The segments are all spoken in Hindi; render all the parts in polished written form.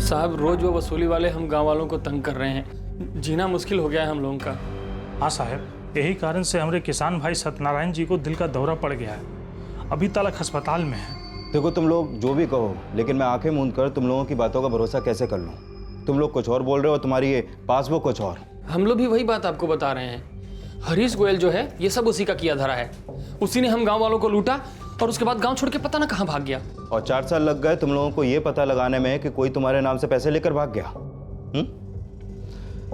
साहब रोज वो वसूली वाले हम गांव वालों को तंग कर रहे हैं, जीना मुश्किल हो गया है हम लोगों का। हाँ साहब, यही कारण से हमारे किसान भाई सत्यनारायण जी को दिल का दौरा पड़ गया है, अभी तक अस्पताल में है। देखो तुम लोग जो भी कहो, लेकिन मैं आंखें मूंद कर तुम लोगों की बातों का भरोसा कैसे कर लूं? तुम लोग कुछ और बोल रहे हो, तुम्हारी ये पासबुक कुछ और। हम लोग भी वही बात आपको बता रहे हैं। हरीश गोयल जो है ये सब उसी का किया धरा है। उसी ने हम गांव वालों को लूटा और उसके बाद गांव छोड़ के पता ना कहां भाग गया। और 4 साल लग गए तुम लोगों को ये पता लगाने में कि कोई तुम्हारे नाम से पैसे लेकर भाग गया।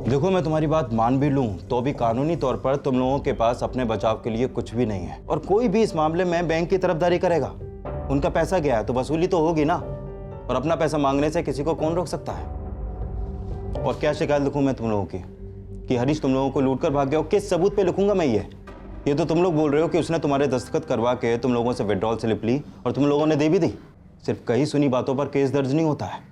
देखो मैं तुम्हारी बात मान भी लूं तो भी कानूनी तौर पर तुम लोगों के पास अपने बचाव के लिए कुछ भी नहीं है, और कोई भी इस मामले में बैंक की तरफदारी करेगा। उनका पैसा गया है तो वसूली तो होगी ना, और अपना पैसा मांगने से किसी को कौन रोक सकता है? और क्या शिकायत लिखूं मैं तुम लोगों की कि हरीश तुम लोगों को लूट कर भाग गया? और किस सबूत पे लिखूंगा मैं ये तो तुम लोग बोल रहे हो कि उसने तुम्हारे दस्तखत करवा के तुम लोगों से विड्रॉल स्लिप ली और तुम लोगों ने दे भी दी। सिर्फ कही सुनी बातों पर केस दर्ज नहीं होता है।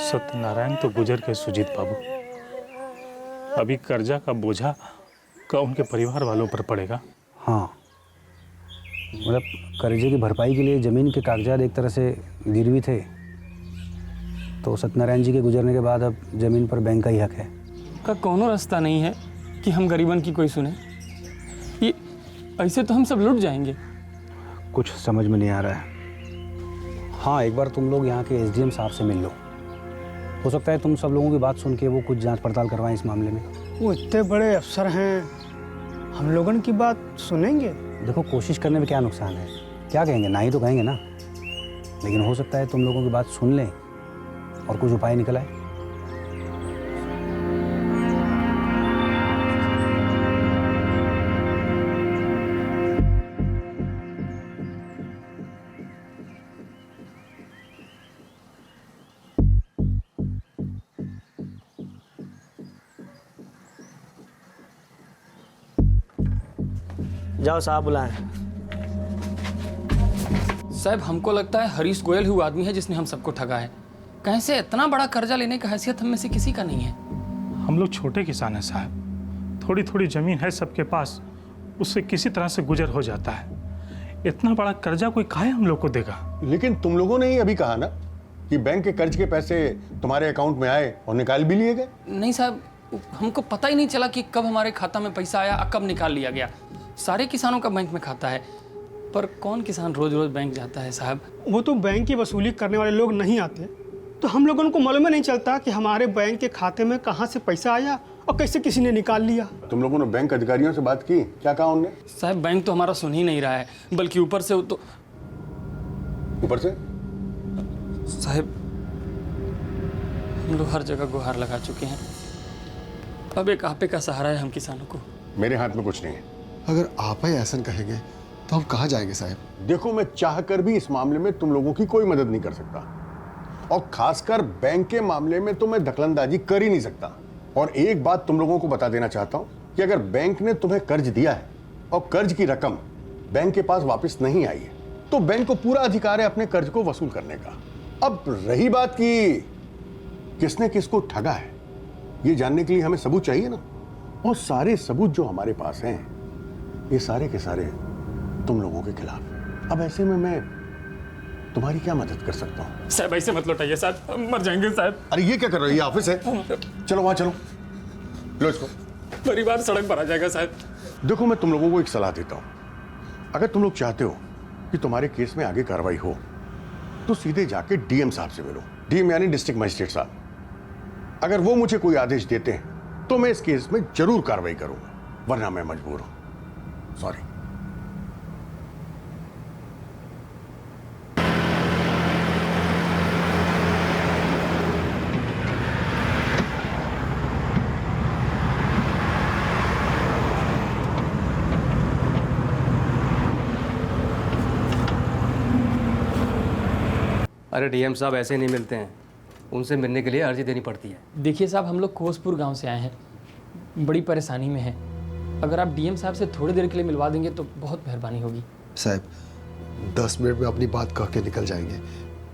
सत्यनारायण तो गुजर गए सुजीत बाबू, अभी कर्जा का बोझा का उनके परिवार वालों पर पड़ेगा। हाँ, मतलब कर्जे की भरपाई के लिए ज़मीन के कागजात एक तरह से गिरवी थे, तो सत्यनारायण जी के गुजरने के बाद अब ज़मीन पर बैंक का ही हक है। का कोनो रास्ता नहीं है कि हम गरीबन की कोई सुने? ये ऐसे तो हम सब लुट जाएंगे। कुछ समझ में नहीं आ रहा है। हाँ, एक बार तुम लोग यहाँ के एसडीएम साहब से मिल लो, हो सकता है तुम सब लोगों की बात सुन के वो कुछ जांच पड़ताल करवाएं इस मामले में। वो इतने बड़े अफसर हैं, हम लोगों की बात सुनेंगे? देखो, कोशिश करने में क्या नुकसान है, क्या कहेंगे, ना ही तो कहेंगे ना, लेकिन हो सकता है तुम लोगों की बात सुन लें और कुछ उपाय निकल आए। जाओ साहब बुलाएं। साहब हमको लगता है हरीश गोयल ही वो आदमी है जिसने हम सबको ठगा है। कैसे इतना बड़ा कर्जा लेने की हैसियत हम में से किसी का नहीं है। हम लोग छोटे किसान हैं साहब, थोड़ी थोड़ी जमीन है सबके पास, उससे किसी तरह से गुजर हो जाता है। इतना बड़ा कर्जा कोई काहे हम लोग को देगा? लेकिन तुम लोगों ने ही अभी कहा ना कि बैंक के कर्ज के पैसे तुम्हारे अकाउंट में आए और निकाल भी लिए गए। नहीं साहब, हमको पता ही नहीं चला कि कब हमारे खाता में पैसा आया और कब निकाल लिया गया। सारे किसानों का बैंक में खाता है, पर कौन किसान रोज रोज बैंक जाता है साहब? वो तो बैंक की वसूली करने वाले लोग नहीं आते, तो हम लोगों को मालूम ही नहीं चलता कि हमारे बैंक के खाते में कहाँ से पैसा आया और कैसे किसी ने निकाल लिया। तुम लोगों ने बैंक अधिकारियों से बात की? क्या कहा उन्होंने? साहब बैंक तो हमारा सुन ही नहीं रहा है, बल्कि ऊपर से तो ऊपर से साहब हम लोग हर जगह गुहार लगा चुके हैं, अब एक आपे का सहारा है हम किसानों को। मेरे हाथ में कुछ नहीं है। अगर आप ही ऐसा कहेंगे तो हम कहाँ जाएंगे साहब? देखो, मैं चाहकर भी इस मामले में तुम लोगों की कोई मदद नहीं कर सकता, और खासकर बैंक के मामले में तो मैं दखलंदाजी कर ही नहीं सकता। और एक बात तुम लोगों को बता देना चाहता हूं कि अगर बैंक ने तुम्हें कर्ज दिया है और कर्ज की रकम बैंक के पास वापस नहीं आई है, तो बैंक को पूरा अधिकार है अपने कर्ज को वसूल करने का। अब रही बात कि किसने किसको ठगा है, ये जानने के लिए हमें सबूत चाहिए ना, और सारे सबूत जो हमारे पास हैं ये सारे के सारे तुम लोगों के खिलाफ हैं। अब ऐसे में मैं तुम्हारी क्या मदद कर सकता हूँ? साहब ऐसे मत लौटाइए साहब, हम मर जाएंगे साहब। अरे ये क्या कर रहे हो? ये ऑफिस है, चलो वहां चलो, लो इसको। परिवार सड़क पर आ जाएगा साहब। देखो, मैं तुम लोगों को एक सलाह देता हूँ, अगर तुम लोग चाहते हो कि तुम्हारे केस में आगे कार्रवाई हो तो सीधे जाके डीएम साहब से मिलो। डीएम यानी डिस्ट्रिक्ट मजिस्ट्रेट साहब। अगर वो मुझे कोई आदेश देते हैं तो मैं इस केस में जरूर कार्रवाई करूंगा, वरना मैं मजबूर हूं। सॉरी। अरे डीएम साहब ऐसे नहीं मिलते हैं, उनसे मिलने के लिए अर्जी देनी पड़ती है। देखिए साहब, हम लोग कोसपुर गांव से आए हैं, बड़ी परेशानी में हैं। अगर आप डीएम साहब से थोड़ी देर के लिए मिलवा देंगे तो बहुत मेहरबानी होगी। साहब 10 मिनट में अपनी बात कह के निकल जाएंगे,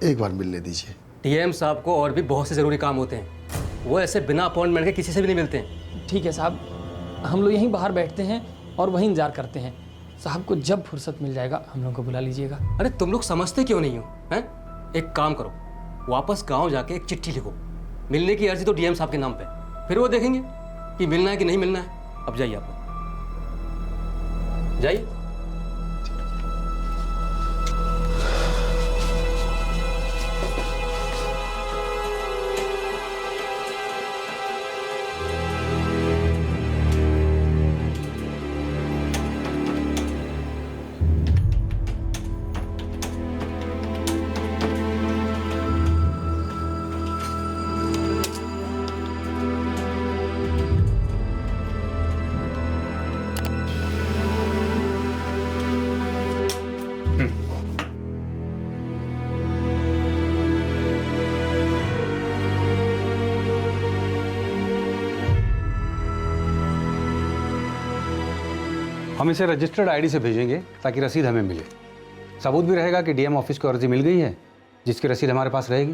एक बार मिलने दीजिए। डीएम साहब को और भी बहुत से ज़रूरी काम होते हैं, वो ऐसे बिना अपॉइंटमेंट के किसी से भी नहीं मिलते हैं। ठीक है साहब, हम लोग यहीं बाहर बैठते हैं और वहीं इंतजार करते हैं। साहब को जब फुर्सत मिल जाएगा हम लोग को बुला लीजिएगा। अरे तुम लोग समझते क्यों नहीं हो? हैं? एक काम करो, वापस गांव जाके एक चिट्ठी लिखो, मिलने की अर्जी तो डीएम साहब के नाम पे, फिर वो देखेंगे कि मिलना है कि नहीं मिलना है। अब जाइए, आप जाइए। हम इसे रजिस्टर्ड आईडी से भेजेंगे ताकि रसीद हमें मिले। सबूत भी रहेगा कि डीएम ऑफिस को अर्जी मिल गई है, जिसकी रसीद हमारे पास रहेगी।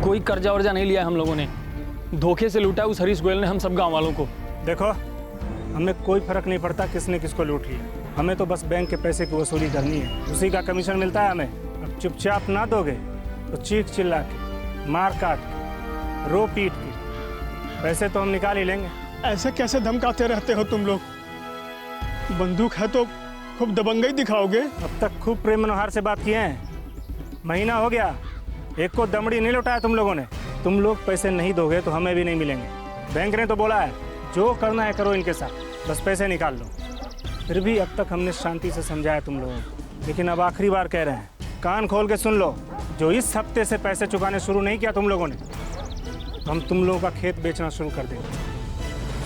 कोई कर्जा वर्जा नहीं लिया है हम लोगों ने, धोखे से लूटा है उस हरीश गोयल ने हम सब गाँव वालों को। देखो, हमें कोई फर्क नहीं पड़ता किसने किसको लूट लिया, हमें तो बस बैंक के पैसे की वसूली करनी है, उसी का कमीशन मिलता है हमें। अब चुपचाप ना दोगे तो चीख चिल्ला के, मार काट के, रो पीट के पैसे तो हम निकाल ही लेंगे। ऐसे कैसे धमकाते रहते हो तुम लोग? बंदूक है तो खूब दबंगई दिखाओगे। अब तक खूब प्रेम मनोहार से बात किए हैं, महीना हो गया, एक को दमड़ी नहीं लौटाया तुम लोगों ने। तुम लोग पैसे नहीं दोगे तो हमें भी नहीं मिलेंगे। बैंक ने तो बोला है जो करना है करो इनके साथ, बस पैसे निकाल लो। फिर भी अब तक हमने शांति से समझाया तुम लोगों को, लेकिन अब आखिरी बार कह रहे हैं, कान खोल के सुन लो। जो इस हफ्ते से पैसे चुकाने शुरू नहीं किया तुम लोगों ने, तो हम तुम लोगों का खेत बेचना शुरू कर देंगे।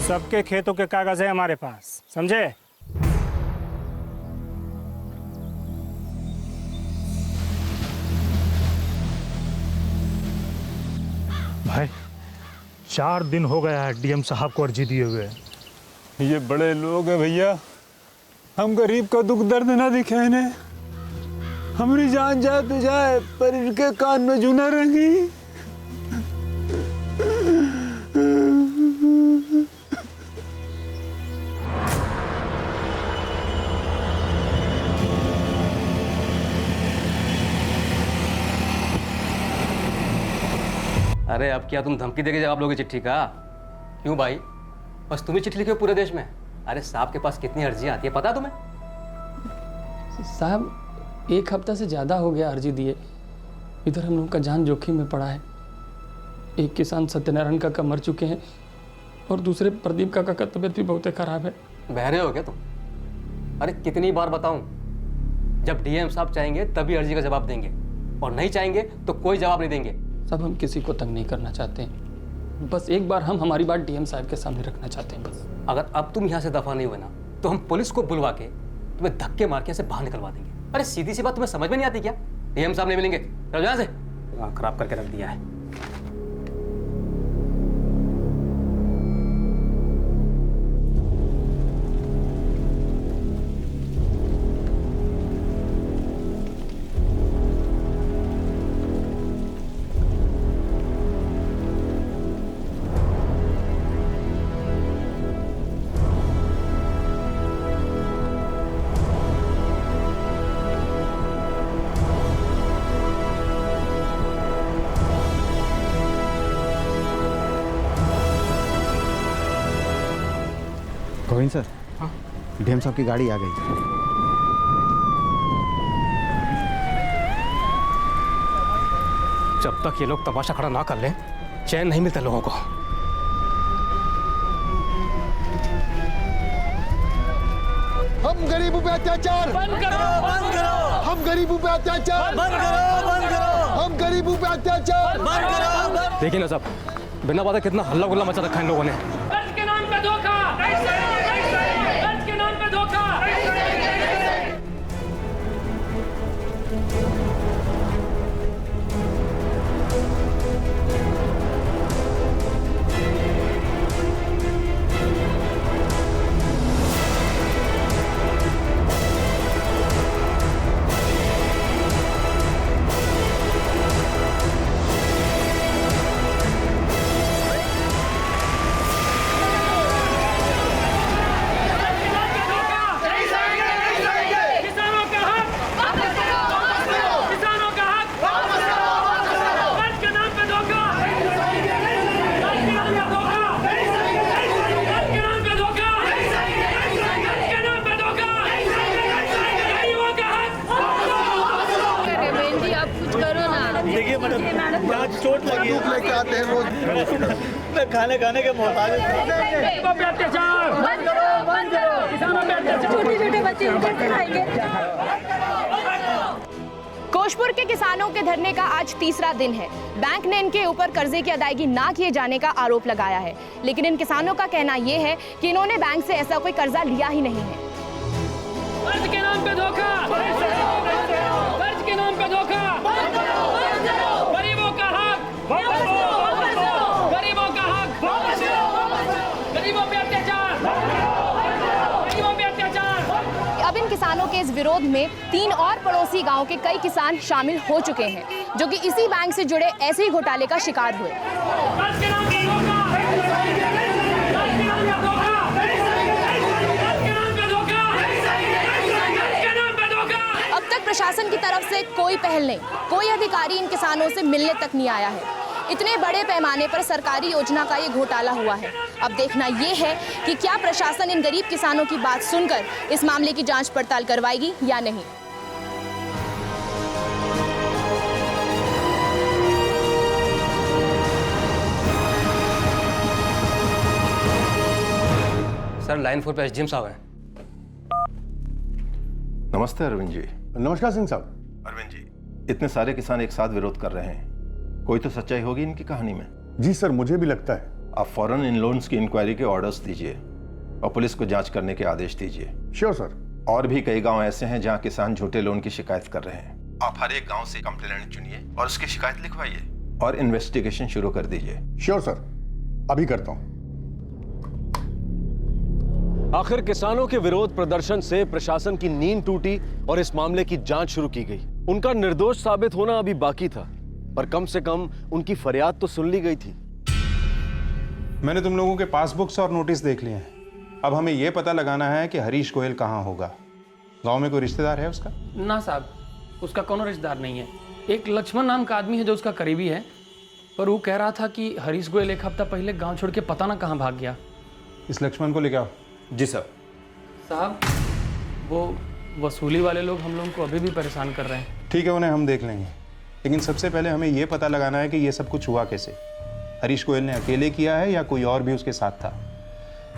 सबके खेतों के कागज है हमारे पास, समझे? भाई 4 दिन हो गया है डीएम साहब को अर्जी दिए हुए। ये बड़े लोग हैं भैया, हम गरीब का दुख दर्द ना दिखे इन्हें। हमारी जान जाए तो जाए, पर इनके कान में जू न रहेंगी। अरे अब क्या तुम धमकी देके जवाब लोगे चिट्ठी का? क्यों भाई, बस तुम ही चिट्ठी लिखे हो पूरे देश में? अरे साहब के पास कितनी अर्जियां आती है पता तुम्हें? साहब 1 हफ्ता से ज़्यादा हो गया अर्जी दिए, इधर हम लोग का जान जोखिम में पड़ा है। एक किसान सत्यनारायण काका मर चुके हैं और दूसरे प्रदीप काका का तबीयत भी बहुत खराब है। बहरे हो क्या तुम? अरे कितनी बार बताऊं, जब डीएम साहब चाहेंगे तभी अर्जी का जवाब देंगे, और नहीं चाहेंगे तो कोई जवाब नहीं देंगे। सब हम किसी को तंग नहीं करना चाहते हैं, बस एक बार हम हमारी बात डीएम साहब के सामने रखना चाहते हैं बस। अगर अब तुम यहाँ से दफा नहीं हुए ना तो हम पुलिस को बुलवा के तुम्हें धक्के मार के यहाँ से बाहर निकलवा देंगे। अरे सीधी सी बात तुम्हें समझ में नहीं आती क्या? डीएम साहब नहीं मिलेंगे, चलो यहाँ से। खराब करके रख दिया है। गोविंद सर, हाँ डीएम साहब की गाड़ी आ गई। जब तक ये लोग तमाशा खड़ा ना कर लें, चैन नहीं मिलता लोगों को। हम गरीबों पे अत्याचार बंद करो, बंद करो। हम गरीबों पे अत्याचार बंद करो, बंद करो। हम गरीबों पे अत्याचार बंद करो। देखिए ना साहब, बिना बात कितना हल्ला गुल्ला मचा रखा है इन लोगों ने। कर्ज के नाम पे धोखा, कर्ज के नाम पे धोखा। चोट लगी लेके आते हैं रोज, खाने के मोहताज। बंद करो, बंद करो। किसानों पे अत्याचार, छोटे छोटे बच्चे कैसे खाएंगे? कोशपुर के किसानों के धरने का आज तीसरा दिन है। बैंक ने इनके ऊपर कर्जे की अदायगी ना किए जाने का आरोप लगाया है, लेकिन इन किसानों का कहना यह है कि इन्होंने बैंक से ऐसा कोई कर्जा लिया ही नहीं है। कर्ज के नाम पे धोखा, कर्ज के नाम पे धोखा। गरीबों का हक, गरीबों का हक, गरीबों पे अत्याचार, गरीबों पे अत्याचार। अब इन किसानों के इस विरोध में 3 और पड़ोसी गांव के कई किसान शामिल हो चुके हैं, जो कि इसी बैंक से जुड़े ऐसे ही घोटाले का शिकार हुए। कर्ज के नाम पे धोखा, कर्ज के नाम पे धोखा, कर्ज के नाम पे धोखा, कर्ज के नाम पे धोखा। अब तक प्रशासन की तरफ से कोई पहल नहीं, कोई अधिकारी इन किसानों से मिलने तक नहीं आया है। इतने बड़े पैमाने पर सरकारी योजना का ये घोटाला हुआ है। अब देखना ये है कि क्या प्रशासन इन गरीब किसानों की बात सुनकर इस मामले की जांच पड़ताल करवाएगी या नहीं। सर, लाइन 4 पे एसडीएम साहब हैं। नमस्ते अरविंद जी। नमस्कार सिंह साहब। अरविंद जी, इतने सारे किसान एक साथ विरोध कर रहे हैं, कोई तो सच्चाई होगी इनकी कहानी में। जी सर, मुझे भी लगता है। आप फौरन इन लोन्स की इंक्वायरी के ऑर्डर्स दीजिए और पुलिस को जांच करने के आदेश दीजिए। Sure sir. और भी कई गांव ऐसे हैं जहां किसान झूठे लोन की शिकायत कर रहे हैं। आप हर एक गांव से कंप्लेंट चुनिए और उसकी शिकायत लिखवाइए और इन्वेस्टिगेशन शुरू कर दीजिए। श्योर सर, अभी करता हूं। आखिर किसानों के विरोध प्रदर्शन से प्रशासन की नींद टूटी और इस मामले की जांच शुरू की गई। उनका निर्दोष साबित होना अभी बाकी था, पर कम से कम उनकी फरियाद तो सुन ली गई थी। मैंने तुम लोगों के पासबुक्स और नोटिस देख लिए हैं। अब हमें यह पता लगाना है कि हरीश गोयल कहाँ होगा। गांव में कोई रिश्तेदार है उसका? ना साहब, उसका कोनो रिश्तेदार नहीं है। एक लक्ष्मण नाम का आदमी है जो उसका करीबी है, पर वो कह रहा था कि हरीश गोयल 1 हफ्ता पहले गांव छोड़ के पता ना कहाँ भाग गया। इस लक्ष्मण को लेके आओ। जी सर। साहब, वो वसूली वाले लोग हम लोगों को अभी भी परेशान कर रहे हैं। ठीक है, उन्हें हम देख लेंगे, लेकिन सबसे पहले हमें यह पता लगाना है कि ये सब कुछ हुआ कैसे। हरीश गोयल ने अकेले किया है या कोई और भी उसके साथ था?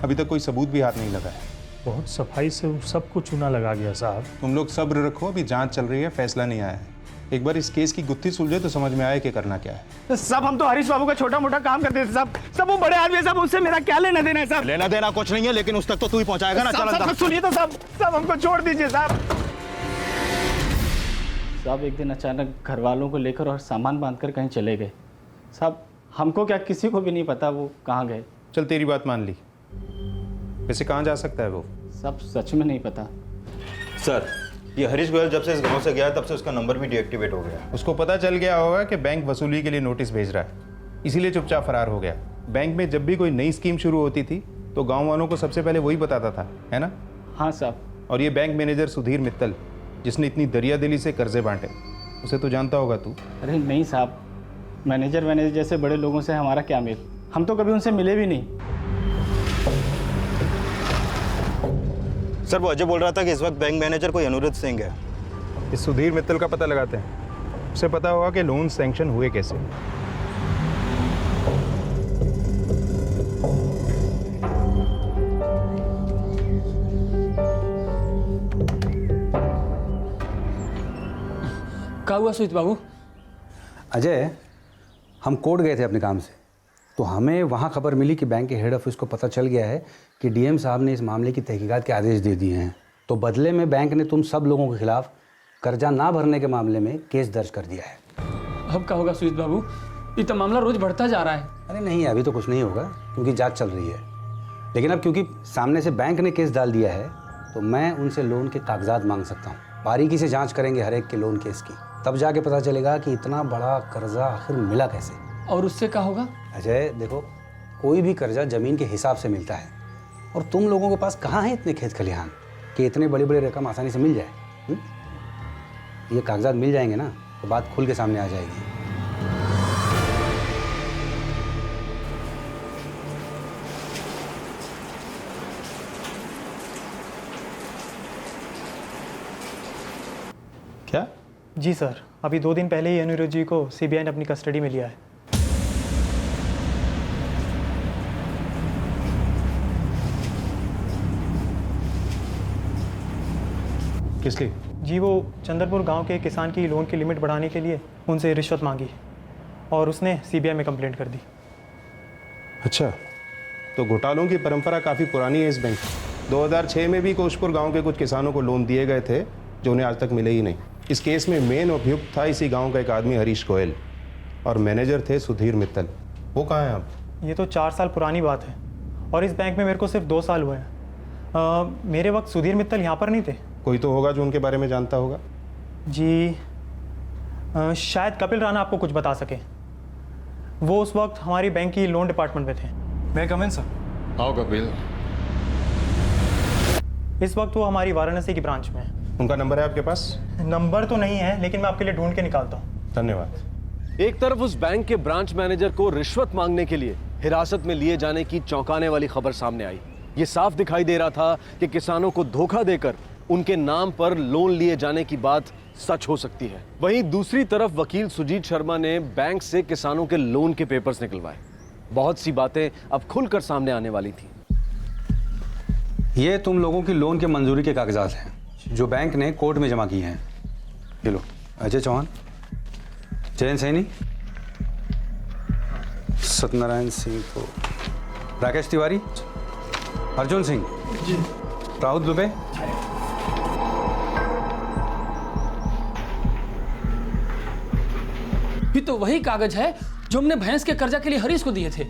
अभी तक कोई सबूत भी हाथ नहीं लगा है। बहुत सफाई से सबको चूना लगा गया साहब। तुम लोग सब्र रखो, अभी जांच चल रही है, फैसला नहीं आया है। एक बार इस केस की गुत्थी सुलझे तो समझ में आए कि करना क्या है। साहब हम तो हरीश बाबू का छोटा मोटा काम करते थे साहब वो बड़े आदमी है साहब, उससे मेरा क्या लेना देना है साहब? लेना देना कुछ नहीं है, लेकिन उस तक तो तू ही पहुंचाएगा ना। चल सुनिए तो साहब हमको छोड़ दीजिए साहब। साहब एक दिन अचानक घर वालों को लेकर और सामान बांधकर कहीं चले गए। साहब हमको क्या, किसी को भी नहीं पता वो कहाँ गए। चल तेरी बात मान ली, वैसे कहाँ जा सकता है वो? साहब सच में नहीं पता। सर, ये हरीश गोयल जब से इस गांव से गया तब से उसका नंबर भी डीएक्टिवेट हो गया। उसको पता चल गया होगा कि बैंक वसूली के लिए नोटिस भेज रहा है, इसीलिए चुपचाप फरार हो गया। बैंक में जब भी कोई नई स्कीम शुरू होती थी तो गांव वालों को सबसे पहले वही बताता था, है ना? हाँ साहब। और ये बैंक मैनेजर सुधीर मित्तल, जिसने इतनी दरियादिली से कर्जे बांटे, उसे तो जानता होगा तू। अरे नहीं साहब, मैनेजर जैसे बड़े लोगों से हमारा क्या मेल, हम तो कभी उनसे मिले भी नहीं। सर, वो अजय बोल रहा था कि इस वक्त बैंक मैनेजर कोई अनुरुद्ध सिंह है। इस सुधीर मित्तल का पता लगाते हैं, उसे पता होगा कि लोन सैंक्शन हुए कैसे। क्या हुआ सुजीत बाबू? अजय, हम कोर्ट गए थे अपने काम से, तो हमें वहाँ खबर मिली कि बैंक के हेड ऑफिस को पता चल गया है कि डीएम साहब ने इस मामले की तहकीकात के आदेश दे दिए हैं। तो बदले में बैंक ने तुम सब लोगों के खिलाफ कर्जा ना भरने के मामले में केस दर्ज कर दिया है। अब क्या होगा सुजीत बाबू? ये तो मामला रोज बढ़ता जा रहा है। अरे नहीं, अभी तो कुछ नहीं होगा क्योंकि जांच चल रही है। लेकिन अब क्योंकि सामने से बैंक ने केस डाल दिया है तो मैं उनसे लोन के कागजात मांग सकता हूँ। बारीकी से जाँच करेंगे हर एक के लोन केस की, तब जाके पता चलेगा कि इतना बड़ा कर्जा आखिर मिला कैसे। और उससे क्या होगा? अजय देखो, कोई भी कर्जा ज़मीन के हिसाब से मिलता है, और तुम लोगों के पास कहाँ है इतने खेत खलिहान कि इतने बड़ी बड़ी रकम आसानी से मिल जाए। ये कागजात मिल जाएंगे ना तो बात खुल के सामने आ जाएगी। क्या? जी सर, अभी 2 दिन पहले ही अनुरुद्ध जी को सीबीआई ने अपनी कस्टडी में लिया है। किस लिए? जी वो चंद्रपुर गांव के किसान की लोन की लिमिट बढ़ाने के लिए उनसे रिश्वत मांगी और उसने सीबीआई में कंप्लेंट कर दी। अच्छा, तो घोटालों की परंपरा काफ़ी पुरानी है इस बैंक की। 2006 में भी कोशपुर गांव के कुछ किसानों को लोन दिए गए थे जो उन्हें आज तक मिले ही नहीं। इस केस में मेन अभियुक्त था इसी गांव का एक आदमी हरीश गोयल, और मैनेजर थे सुधीर मित्तल। वो कहाँ हैं अब? ये तो 4 साल पुरानी बात है और इस बैंक में मेरे को सिर्फ 2 साल हुए हैं। मेरे वक्त सुधीर मित्तल यहाँ पर नहीं थे। कोई तो होगा जो उनके बारे में जानता होगा। जी शायद कपिल राणा आपको कुछ बता सके। वो उस वक्त हमारी बैंक की लोन डिपार्टमेंट में थे। मैं कम इन सर? आओ कपिल। इस वक्त वो हमारी वाराणसी की ब्रांच में है। उनका नंबर है आपके पास? नंबर तो नहीं है, लेकिन मैं आपके लिए ढूंढ के निकालता हूँ। धन्यवाद। एक तरफ उस बैंक के ब्रांच मैनेजर को रिश्वत मांगने के लिए हिरासत में लिए जाने की चौंकाने वाली खबर सामने आई। ये साफ दिखाई दे रहा था कि किसानों को धोखा देकर उनके नाम पर लोन लिए जाने की बात सच हो सकती है। वहीं दूसरी तरफ वकील सुजीत शर्मा ने बैंक से किसानों के लोन के पेपर्स निकलवाए। बहुत सी बातें अब खुलकर सामने आने वाली थी। ये तुम लोगों की लोन के मंजूरी के कागजात हैं जो बैंक ने कोर्ट में जमा किए हैं। ये लो, अजय चौहान, जयंत सैनी, सत्यनारायण सिंह, तो राकेश तिवारी, अर्जुन सिंह, राहुल दुबे, ये तो वही कागज है जो हमने भैंस के कर्जा के लिए हरीश को दिए थे।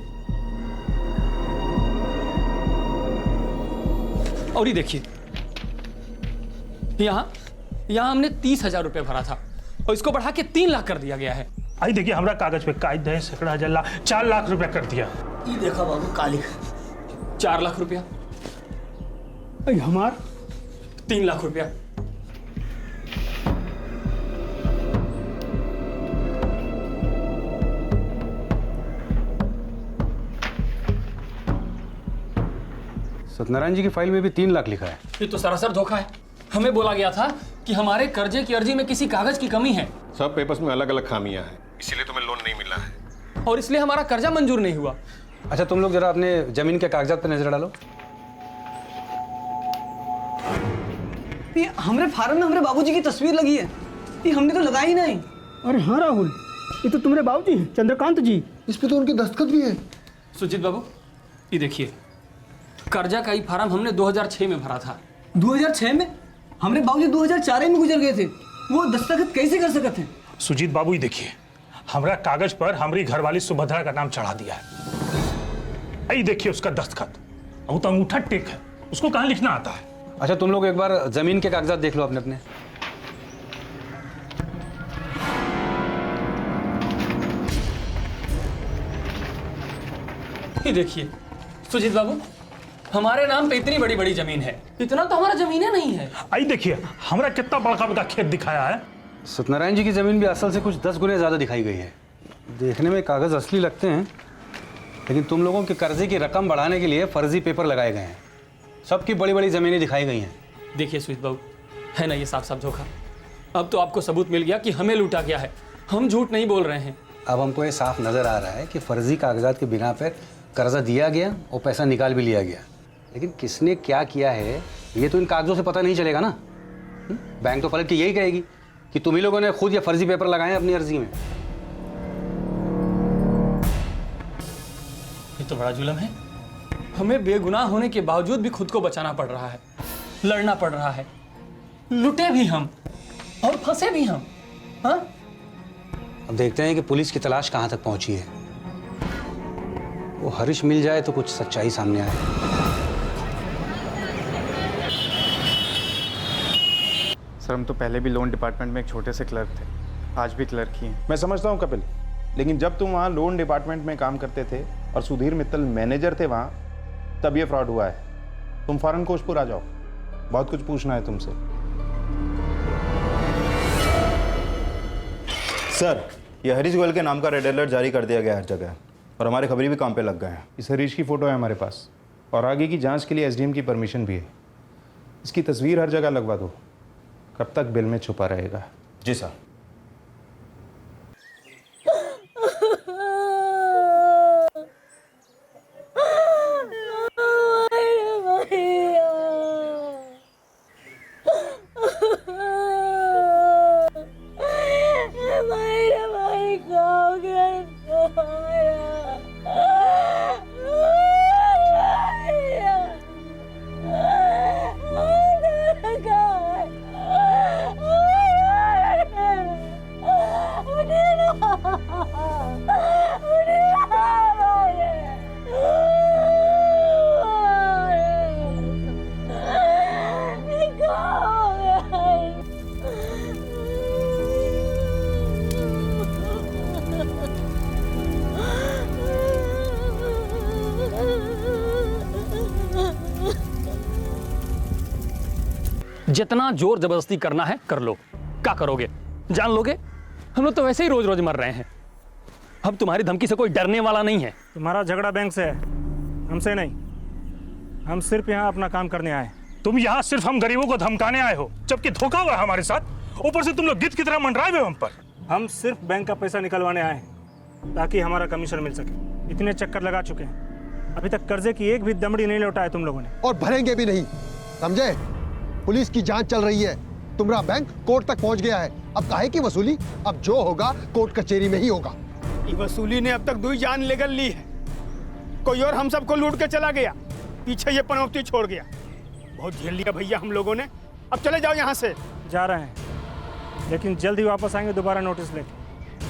और ये देखिए, यहाँ हमने 30,000 रुपए भरा था और इसको बढ़ा के 3 लाख कर दिया गया है। आई देखिए, हमारा कागज पे कायद है 4 लाख रुपया कर दिया। ये देखा बाबू, काली 4 लाख रुपया, हमार 3 लाख रुपया। सत्यनारायण जी की फाइल में भी 3 लाख लिखा है। ये तो सरासर धोखा है। हमें बोला गया था कि हमारे कर्जे की अर्जी में किसी कागज की कमी है। सब पेपर्स में अलग अलग खामियां हैं, इसीलिए तुम्हें लोन नहीं मिला है और इसलिए हमारा कर्जा मंजूर नहीं हुआ। अच्छा, तुम लोग जरा अपने जमीन के कागजात पर नजर डालो। ये हमारे फार्म में हमारे बाबूजी की तस्वीर लगी है, ये हमने तो लगाई ही नहीं। अरे हाँ राहुल, ये तो तुम्हारे बाबूजी हैं, चंद्रकांत जी। इस पे तो उनके दस्तखत भी है। सुजीत बाबू, ये देखिए, कर्जा का ही फार्म हमने 2006 में भरा था। 2006 में? हमारे बाबूजी 2004 में गुजर गए थे, वो दस्तखत कैसे कर सकते हैं? सुजीत बाबू, ही देखिए, हमारा कागज पर हमारी घरवाली सुभद्रा का नाम चढ़ा दिया है। आई देखिए उसका दस्तखत, वो तो अंगूठा टेक है, उसको कहाँ लिखना आता है? अच्छा, तुम लोग एक बार जमीन के कागजात देख लो अपने अपने। ये देखिए सुजीत बाबू, हमारे नाम पे इतनी बड़ी बड़ी जमीन है, इतना तो हमारा जमीन नहीं है। आई देखिए, हमारा कितना बड़का बड़का खेत दिखाया है। सत्यनारायण जी की जमीन भी असल से कुछ 10 गुने ज्यादा दिखाई गई है। देखने में कागज असली लगते हैं, लेकिन तुम लोगों के कर्जे की रकम बढ़ाने के लिए फर्जी पेपर लगाए गए हैं। सबकी बड़ी बड़ी जमीनें दिखाई गई हैं। देखिए सुजीत बाबू, है ना ये साफ साफ धोखा। अब तो आपको सबूत मिल गया कि हमें लूटा गया है, हम झूठ नहीं बोल रहे हैं। अब हमको ये साफ नजर आ रहा है कि फर्जी कागजात की बिना पर कर्जा दिया गया और पैसा निकाल भी लिया गया, लेकिन किसने क्या किया है ये तो इन कागजों से पता नहीं चलेगा ना। बैंक तो पलट के यही कहेगी कि तुम ही लोगों ने खुद ये फर्जी पेपर लगाए हैं अपनी अर्जी में। ये तो बड़ा जुल्म है, हमें बेगुनाह होने के बावजूद भी खुद को बचाना पड़ रहा है, लड़ना पड़ रहा है। लुटे भी हम और फंसे भी हम। हाँ, अब देखते हैं कि पुलिस की तलाश कहां तक पहुंची है। वो हरीश मिल जाए तो कुछ सच्चाई सामने आए। सर, हम तो पहले भी लोन डिपार्टमेंट में एक छोटे से क्लर्क थे, आज भी क्लर्क ही हैं। मैं समझता हूँ कपिल, लेकिन जब तुम वहाँ लोन डिपार्टमेंट में काम करते थे और सुधीर मित्तल मैनेजर थे वहाँ, तब ये फ्रॉड हुआ है। तुम फौरन कोचपुर आ जाओ, बहुत कुछ पूछना है तुमसे। सर, ये हरीश गोयल के नाम का रेड अलर्ट जारी कर दिया गया हर जगह, और हमारे खबरी भी काम पे लग गए हैं। इस हरीश की फ़ोटो है हमारे पास, और आगे की जांच के लिए एसडीएम की परमिशन भी है। इसकी तस्वीर हर जगह लगवा दो, कब तक बिल में छुपा रहेगा? जी सर। जितना जोर जबरदस्ती करना है कर लो, क्या करोगे? जान लोगे? हम लोग तो वैसे ही रोज रोज मर रहे हैं। अब तुम्हारी धमकी से कोई डरने वाला नहीं है। तुम्हारा झगड़ा बैंक से है, हमसे नहीं। हम सिर्फ यहाँ अपना काम करने आए। तुम यहाँ सिर्फ हम गरीबों को धमकाने आए हो, जबकि धोखा हुआ है हमारे साथ। ऊपर से तुम लोग गिद्ध की तरह मंडराए हुए हम पर। हम सिर्फ बैंक का पैसा निकलवाने आए ताकि हमारा कमीशन मिल सके। इतने चक्कर लगा चुके हैं, अभी तक कर्जे की एक भी दमड़ी नहीं लौटाया तुम लोगों ने, और भरेंगे भी नहीं, समझे? पुलिस की जांच चल रही है, तुम्हारा बैंक कोर्ट तक पहुंच गया है। अब काहे की वसूली? अब जो होगा कोर्ट कचहरी में ही होगा। ये वसूली ने अब तक 2 जान लेकर ली है, कोई और हम सबको लूट के चला गया, पीछे ये पनौती छोड़ गया। बहुत झेल लिया भैया हम लोगों ने, अब चले जाओ यहाँ से। जा रहे हैं, लेकिन जल्द ही वापस आएंगे दोबारा नोटिस लेके।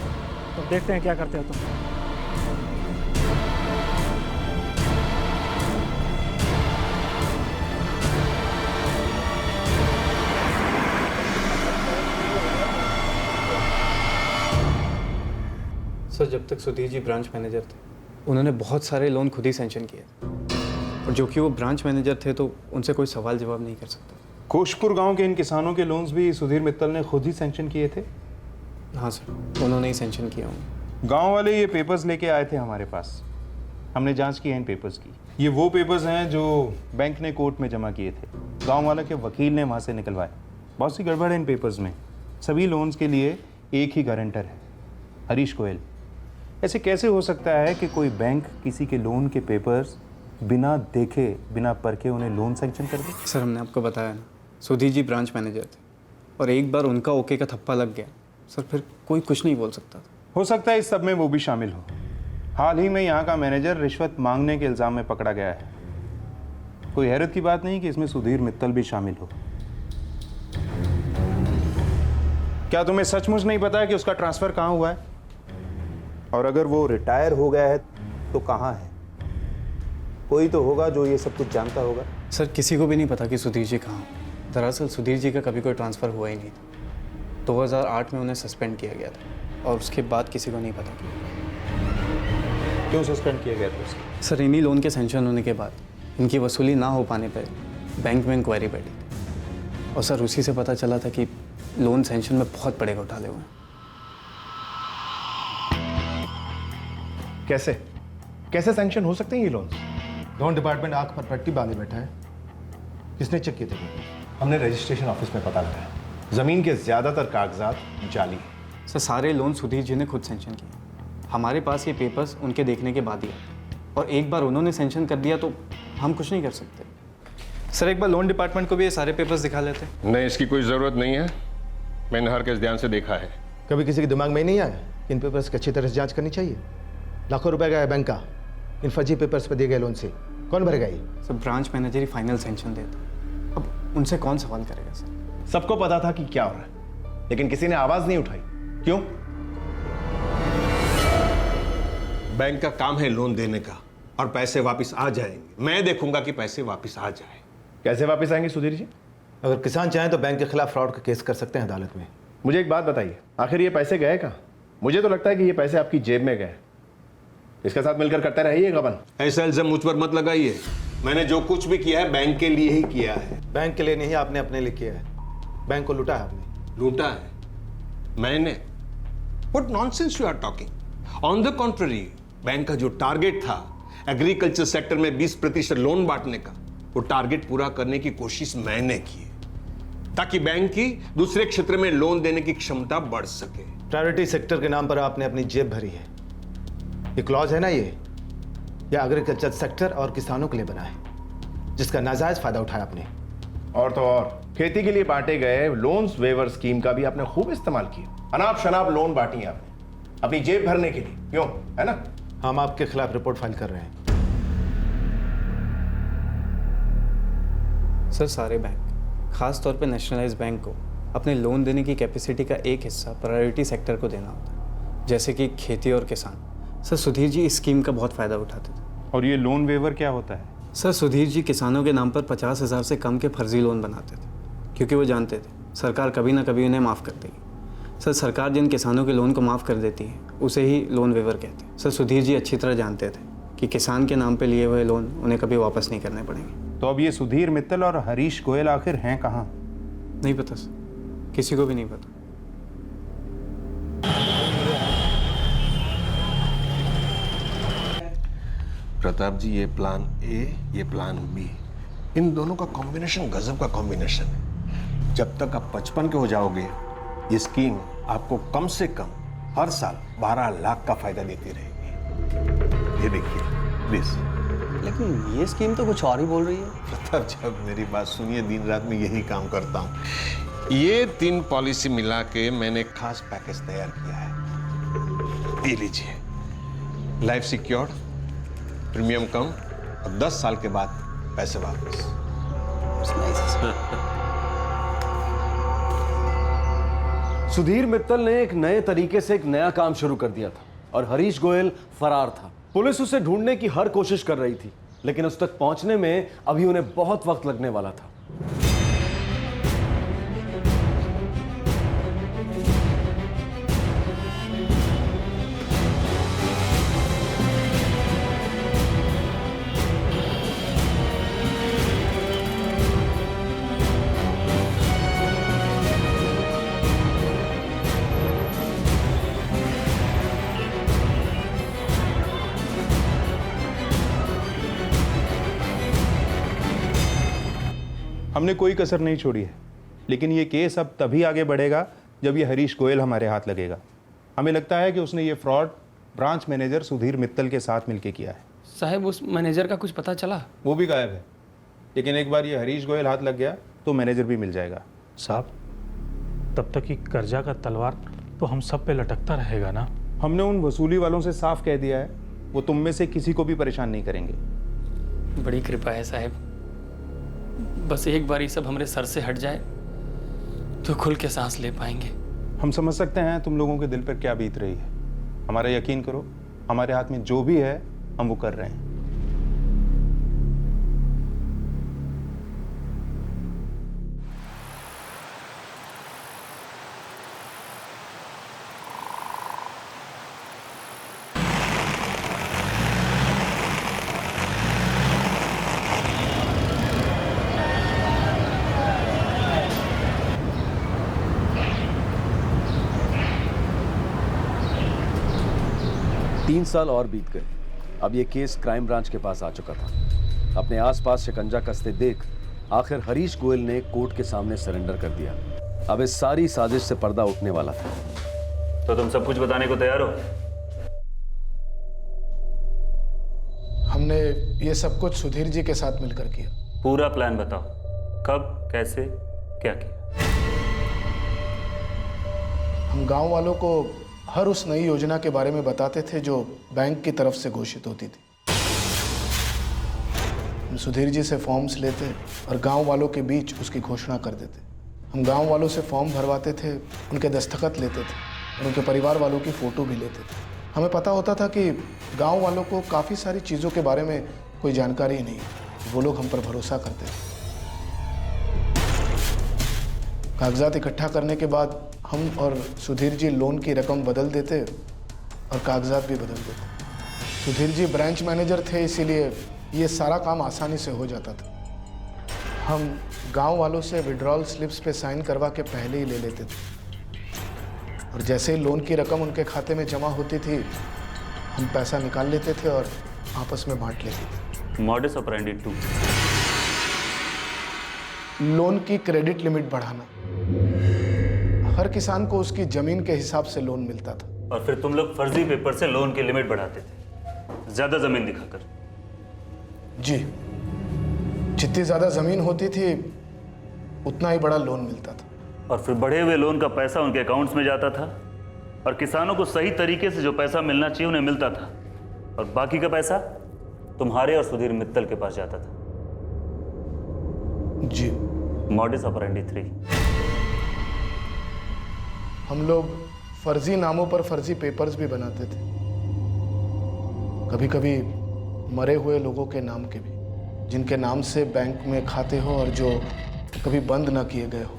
तो देखते हैं क्या करते हो तुम। सर, जब तक सुधीर जी ब्रांच मैनेजर थे, उन्होंने बहुत सारे लोन खुद ही सैंक्शन किए, और जो कि वो ब्रांच मैनेजर थे तो उनसे कोई सवाल जवाब नहीं कर सकता। कोशपुर गांव के इन किसानों के लोन्स भी सुधीर मित्तल ने खुद ही सैंक्शन किए थे? हाँ सर, उन्होंने ही सैंक्शन किया होंगे। गांव वाले ये पेपर्स लेके आए थे हमारे पास, हमने जांच की है इन पेपर्स की। ये वो पेपर्स हैं जो बैंक ने कोर्ट में जमा किए थे, गाँव वाले के वकील ने वहाँ से निकलवाए। बहुत सी गड़बड़ है इन पेपर्स में। सभी लोन्स के लिए एक ही गारंटर है, हरीश गोयल। ऐसे कैसे हो सकता है कि कोई बैंक किसी के लोन के पेपर्स बिना देखे, बिना परखे उन्हें लोन सैंक्शन कर दे? सर, हमने आपको बताया ना, सुधीर जी ब्रांच मैनेजर थे और एक बार उनका ओके का थप्पा लग गया सर, फिर कोई कुछ नहीं बोल सकता था। हो सकता है इस सब में वो भी शामिल हो। हाल ही में यहाँ का मैनेजर रिश्वत मांगने के इल्जाम में पकड़ा गया है। कोई हैरत की बात नहीं कि इसमें सुधीर मित्तल भी शामिल हो। क्या तुम्हें सचमुच नहीं पता है कि उसका ट्रांसफर कहाँ हुआ है? और अगर वो रिटायर हो गया है तो कहाँ है? कोई तो होगा जो ये सब कुछ जानता होगा। सर किसी को भी नहीं पता कि सुधीर जी कहाँ हैं। दरअसल सुधीर जी का कभी कोई ट्रांसफ़र हुआ ही नहीं था। 2008 में उन्हें सस्पेंड किया गया था और उसके बाद किसी को नहीं पता कि क्यों सस्पेंड किया गया था उसको? सर इन्हीं लोन के सैंक्शन होने के बाद इनकी वसूली ना हो पाने पर बैंक में इंक्वायरी बैठी थी और सर उसी से पता चला था कि लोन सैंक्शन में बहुत बड़े घोटाले हुए हैं। कैसे कैसे सैंक्शन हो सकते हैं ये लोन? लोन डिपार्टमेंट आंख पर पट्टी बांधे बैठा है। किसने चेक किए थे? हमने रजिस्ट्रेशन ऑफिस में पता लगाया, जमीन के ज्यादातर कागजात जाली हैं। सर सारे लोन सुधीर जी ने खुद सैंक्शन किए। हमारे पास ये पेपर्स उनके देखने के बाद ही आते और एक बार उन्होंने सैंक्शन कर दिया तो हम कुछ नहीं कर सकते। सर एक बार लोन डिपार्टमेंट को भी ये सारे पेपर्स दिखा लेते। नहीं, इसकी कोई ज़रूरत नहीं है। मैंने हर केस ध्यान से देखा है। कभी किसी के दिमाग में नहीं आया इन पेपर्स की अच्छी तरह से जांच करनी चाहिए? लाखों रुपए गया है बैंक का इन फर्जी पेपर्स पर दिए गए लोन से। कौन भरेगा ये? सर ब्रांच मैनेजर ही फाइनल सैंक्शन देता, अब उनसे कौन सवाल करेगा सर? सबको पता था कि क्या हो रहा है, लेकिन किसी ने आवाज नहीं उठाई। क्यों? बैंक का काम है लोन देने का और पैसे वापस आ जाएंगे। मैं देखूंगा कि पैसे वापस आ जाए। कैसे वापस आएंगे सुधीर जी? अगर किसान चाहें तो बैंक के खिलाफ फ्रॉड का केस कर सकते हैं अदालत में। मुझे एक बात बताइए, आखिर ये पैसे गए कहाँ? मुझे तो लगता है कि ये पैसे आपकी जेब में गए। इसके साथ मिलकर करते रहिएगा बन। ऐसा इल्जाम मुझ पर मत लगाइए। मैंने जो कुछ भी किया है बैंक के लिए ही किया है। बैंक के लिए नहीं, आपने अपने लिए किया है। बैंक को लूटा है आपने। लूटा है मैंने? What nonsense you are talking? On the contrary, bank का जो टारगेट था एग्रीकल्चर सेक्टर में 20% लोन बांटने का, वो टारगेट पूरा करने की कोशिश मैंने की ताकि बैंक की दूसरे क्षेत्र में लोन देने की क्षमता बढ़ सके। प्रायोरिटी सेक्टर के नाम पर आपने अपनी जेब भरी है। ये क्लॉज है ना, ये एग्रीकल्चर सेक्टर और किसानों के लिए बना है, जिसका नाजायज फायदा उठाया आपने। और तो और खेती के लिए बांटे गए लोन्स वेवर स्कीम का भी आपने खूब इस्तेमाल किया। अनाप शनाप लोन बांटी है आपने अपनी जेब भरने के लिए। क्यों? है ना? हम आपके खिलाफ रिपोर्ट फाइल कर रहे हैं। सर सारे बैंक, खास तौर पे नेशनलाइज्ड बैंक को अपने लोन देने की कैपेसिटी का एक हिस्सा प्रायोरिटी सेक्टर को देना होता है, जैसे कि खेती और किसान। सर सुधीर जी इस स्कीम का बहुत फ़ायदा उठाते थे। और ये लोन वेवर क्या होता है? सर सुधीर जी किसानों के नाम पर 50,000 से कम के फर्जी लोन बनाते थे, क्योंकि वो जानते थे सरकार कभी ना कभी उन्हें माफ़ कर देगी। सर सरकार जिन किसानों के लोन को माफ़ कर देती है उसे ही लोन वेवर कहते हैं। सर सुधीर जी अच्छी तरह जानते थे कि किसान के नाम पर लिए हुए लोन उन्हें कभी वापस नहीं करने पड़ेंगे। तो अब ये सुधीर मित्तल और हरीश गोयल आखिर हैं कहाँ? नहीं पता सर, किसी को भी नहीं पता। प्रताप जी, ये प्लान ए, ये प्लान बी, इन दोनों का कॉम्बिनेशन गजब का कॉम्बिनेशन है। जब तक आप 55 के हो जाओगे, ये स्कीम आपको कम से कम हर साल 12 लाख का फायदा देती रहेगी। ये देखिए प्लीज। लेकिन ये स्कीम तो कुछ और ही बोल रही है। प्रताप जी, अब मेरी बात सुनिए, दिन रात में यही काम करता हूँ। ये 3 पॉलिसी मिला के मैंने एक खास पैकेज तैयार किया है। ये लीजिए, लाइफ सिक्योर्ड, प्रीमियम कम और 10 साल के बाद पैसे वापस। सुधीर मित्तल ने एक नए तरीके से एक नया काम शुरू कर दिया था और हरीश गोयल फरार था। पुलिस उसे ढूंढने की हर कोशिश कर रही थी, लेकिन उस तक पहुंचने में अभी उन्हें बहुत वक्त लगने वाला था। हमने कोई कसर नहीं छोड़ी है, लेकिन ये केस अब तभी आगे बढ़ेगा जब ये हरीश गोयल हमारे हाथ लगेगा। हमें लगता है कि उसने ये fraud branch manager Sudhir Mittal के साथ मिलकर किया है। साहब, उस मैनेजर का कुछ पता चला? वो भी गायब है, लेकिन एक बार ये हरीश गोयल हाथ लग गया तो मैनेजर भी मिल जाएगा। साहब, तब तक ही कर्जा का तलवार तो हम सब पे लटकता रहेगा ना। हमने उन वसूली वालों से साफ कह दिया है, वो तुम में से किसी को भी परेशान नहीं करेंगे। बड़ी कृपा है साहब, बस एक बार ये सब हमारे सर से हट जाए तो खुल के सांस ले पाएंगे। हम समझ सकते हैं तुम लोगों के दिल पर क्या बीत रही है। हमारा यकीन करो, हमारे हाथ में जो भी है हम वो कर रहे हैं। तीन साल और बीत गए। अब ये केस क्राइम ब्रांच के पास आ चुका था। अपने आसपास शिकंजा कसते देख आखिर हरीश गोयल ने कोर्ट के सामने सरेंडर कर दिया। अब इस सारी साजिश से पर्दा उठने वाला था। तो तुम सब कुछ बताने को तैयार हो? हमने ये सब कुछ सुधीर जी के साथ मिलकर किया। पूरा प्लान बताओ, कब, कैसे, क्या किया? हम गांव वालों को हर उस नई योजना के बारे में बताते थे जो बैंक की तरफ से घोषित होती थी। हम सुधीर जी से फॉर्म्स लेते और गांव वालों के बीच उसकी घोषणा कर देते। हम गांव वालों से फॉर्म भरवाते थे, उनके दस्तखत लेते थे और उनके परिवार वालों की फ़ोटो भी लेते थे। हमें पता होता था कि गांव वालों को काफ़ी सारी चीज़ों के बारे में कोई जानकारी ही नहीं, वो लोग हम पर भरोसा करते थे। कागजात इकट्ठा करने के बाद हम और सुधीर जी लोन की रकम बदल देते और कागजात भी बदल देते। सुधीर जी ब्रांच मैनेजर थे, इसीलिए ये सारा काम आसानी से हो जाता था। हम गांव वालों से विड्रॉल स्लिप्स पे साइन करवा के पहले ही ले लेते थे और जैसे ही लोन की रकम उनके खाते में जमा होती थी, हम पैसा निकाल लेते थे और आपस में बांट लेते थे। मॉडस ऑपरेंडी 2, लोन की क्रेडिट लिमिट बढ़ाना। हर किसान को उसकी जमीन के हिसाब से लोन मिलता था। और फिर तुम लोग फर्जी पेपर से लोन की लिमिट बढ़ाते थे, ज्यादा जमीन दिखाकर। जी, जितनी ज्यादा जमीन होती थी उतना ही बड़ा लोन मिलता था। और फिर बढ़े हुए लोन का पैसा उनके अकाउंट्स में जाता था और किसानों को सही तरीके से जो पैसा मिलना चाहिए उन्हें मिलता था, और बाकी का पैसा तुम्हारे और सुधीर मित्तल के पास जाता था। जी। मॉडस ऑपरेंडी 3, हम लोग फर्जी नामों पर फर्जी पेपर्स भी बनाते थे, कभी कभी मरे हुए लोगों के नाम के भी, जिनके नाम से बैंक में खाते हो और जो कभी बंद ना किए गए हो।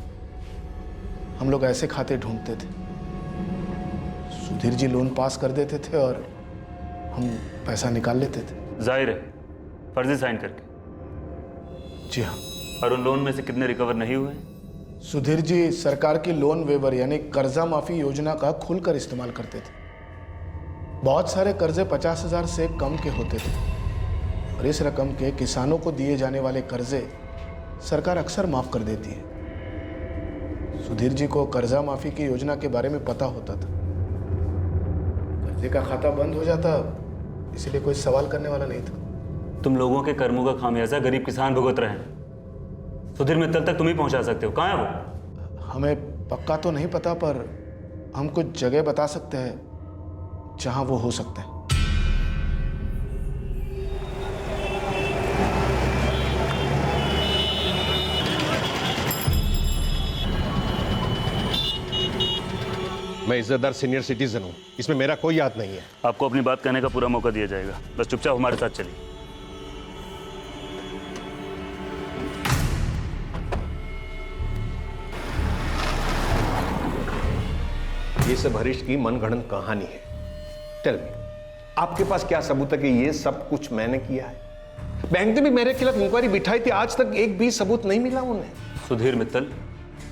हम लोग ऐसे खाते ढूंढते थे। सुधीर जी लोन पास कर देते थे और हम पैसा निकाल लेते थे। जाहिर है, फर्जी साइन करके। जी हाँ। और उन लोन में से कितने रिकवर नहीं हुए? सुधीर जी सरकार की लोन वेवर यानी कर्जा माफी योजना का खुलकर इस्तेमाल करते थे। बहुत सारे कर्जे 50,000 से कम के होते थे और इस रकम के किसानों को दिए जाने वाले कर्जे सरकार अक्सर माफ कर देती है। सुधीर जी को कर्जा माफी की योजना के बारे में पता होता था। कर्जे का खाता बंद हो जाता, इसलिए कोई सवाल करने वाला नहीं था। तुम लोगों के कर्मों का खामियाजा गरीब किसान भुगत रहे हैं। सुधीर मित्तल तक तुम ही पहुंचा सकते हो। कहाँ है वो? हमें पक्का तो नहीं पता, पर हम कुछ जगह बता सकते हैं जहां वो हो सकते हैं। मैं इज्जतदार सीनियर सिटीजन हूं, इसमें मेरा कोई याद नहीं है। आपको अपनी बात कहने का पूरा मौका दिया जाएगा, बस चुपचाप हमारे साथ चलिए। ये सब हरीश की मनगढ़ंत कहानी है। टेल मी, आपके पास क्या सबूत है कि ये सब कुछ मैंने किया है? बैंक ने भी मेरे खिलाफ इंक्वायरी बिठाई थी, आज तक एक भी सबूत नहीं मिला उन्हें। सुधीर मित्तल,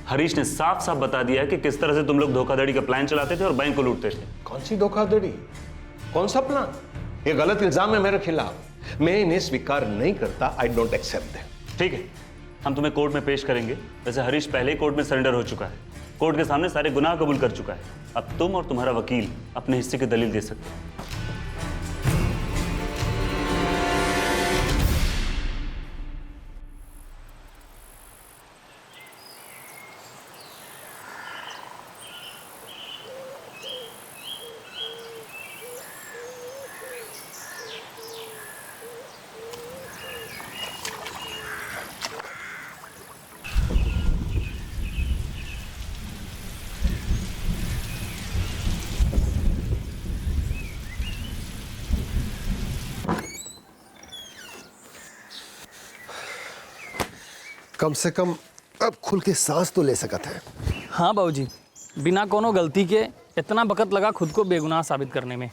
हरीश ने साफ साफ बता दिया है कि किस तरह से तुम लोग धोखाधड़ी का प्लान चलाते थे और बैंक को लूटते थे। कौन सी धोखाधड़ी, कौन सा प्लान? ये गलत इल्जाम है मेरे खिलाफ, मैं इन्हें स्वीकार नहीं करता। I don't accept that. ठीक है, हम तुम्हें कोर्ट में पेश करेंगे। वैसे हरीश पहले ही कोर्ट में सरेंडर हो चुका है, कोर्ट के सामने सारे गुनाह कबूल कर चुका है। अब तुम और तुम्हारा वकील अपने हिस्से की दलील दे सकते हो। कम से कम अब खुल के सांस तो ले सकत है। हाँ बाबूजी, बिना कोनो गलती के इतना वक्त लगा खुद को बेगुनाह साबित करने में।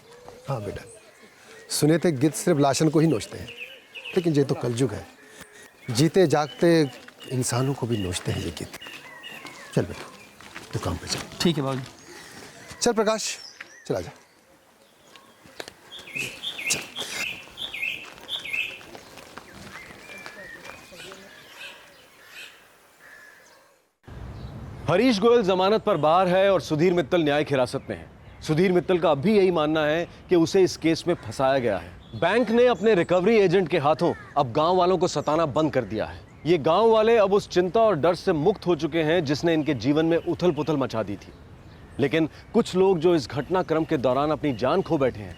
हाँ बेटा, सुने थे गिद्ध सिर्फ लाशन को ही नोचते हैं, लेकिन ये तो कलयुग है, जीते जागते इंसानों को भी नोचते हैं ये गिद्ध। चल बेटा तू काम पे चल। ठीक है बाबूजी। चल प्रकाश, चला जा। हरीश गोयल जमानत पर बाहर है और सुधीर मित्तल न्यायिक हिरासत में है। सुधीर मित्तल का अब भी यही मानना है कि उसे इस केस में फंसाया गया है। बैंक ने अपने रिकवरी एजेंट के हाथों अब गांव वालों को सताना बंद कर दिया है। ये गांव वाले अब उस चिंता और डर से मुक्त हो चुके हैं जिसने इनके जीवन में उथल पुथल मचा दी थी। लेकिन कुछ लोग जो इस घटनाक्रम के दौरान अपनी जान खो बैठे हैं,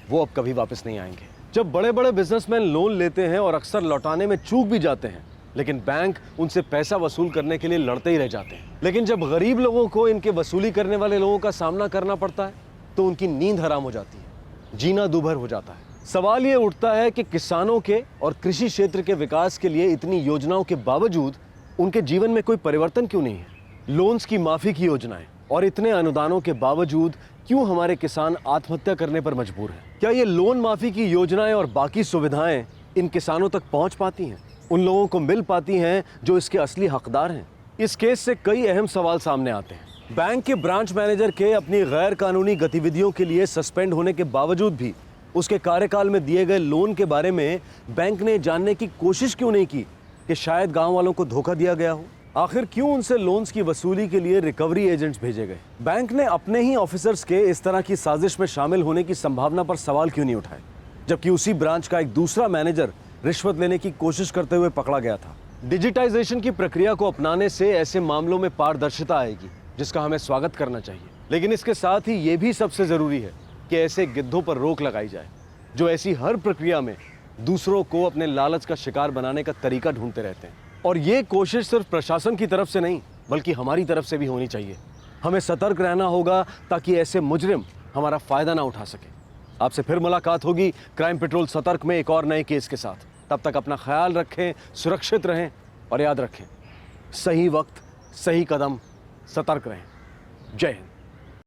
वो अब कभी वापस नहीं आएंगे। जब बड़े बड़े बिजनेसमैन लोन लेते हैं और अक्सर लौटाने में चूक भी जाते हैं, लेकिन बैंक उनसे पैसा वसूल करने के लिए लड़ते ही रह जाते हैं। लेकिन जब गरीब लोगों को इनके वसूली करने वाले लोगों का सामना करना पड़ता है तो उनकी नींद हराम हो जाती है, जीना दूभर हो जाता है। सवाल ये उठता है कि किसानों के और कृषि क्षेत्र के विकास के लिए इतनी योजनाओं के बावजूद उनके जीवन में कोई परिवर्तन क्यों नहीं है? लोन्स की माफी की योजनाएं और इतने अनुदानों के बावजूद क्यों हमारे किसान आत्महत्या करने पर मजबूर हैं? क्या ये लोन माफी की योजनाएं और बाकी सुविधाएं इन किसानों तक पहुंच पाती हैं, उन लोगों को मिल पाती हैं जो इसके असली हकदार हैं? इस केस से कई अहम सवाल सामने आते हैं। बैंक के ब्रांच मैनेजर के अपनी गैर कानूनी गतिविधियों के लिए सस्पेंड होने के बावजूद भी उसके कार्यकाल में दिए गए लोन के बारे में बैंक ने जानने की कोशिश क्यों नहीं की कि शायद गांव वालों को धोखा दिया गया हो? आखिर क्यों उनसे लोन्स की वसूली के लिए रिकवरी एजेंट्स भेजे गए? बैंक ने अपने ही ऑफिसर्स के इस तरह की साजिश में शामिल होने की संभावना पर सवाल क्यों नहीं उठाए, जबकि उसी ब्रांच का एक दूसरा मैनेजर रिश्वत लेने की कोशिश करते हुए पकड़ा गया था? डिजिटाइजेशन की प्रक्रिया को अपनाने से ऐसे मामलों में पारदर्शिता आएगी, जिसका हमें स्वागत करना चाहिए। लेकिन इसके साथ ही ये भी सबसे जरूरी है कि ऐसे गिद्धों पर रोक लगाई जाए जो ऐसी हर प्रक्रिया में दूसरों को अपने लालच का शिकार बनाने का तरीका ढूंढते रहते हैं। और ये कोशिश सिर्फ प्रशासन की तरफ से नहीं बल्कि हमारी तरफ से भी होनी चाहिए। हमें सतर्क रहना होगा ताकि ऐसे मुजरिम हमारा फायदा ना उठा सके। आपसे फिर मुलाकात होगी क्राइम पेट्रोल सतर्क में एक और नए केस के साथ। तब तक अपना ख्याल रखें, सुरक्षित रहें और याद रखें, सही वक्त सही कदम, सतर्क रहें। जय हिंद।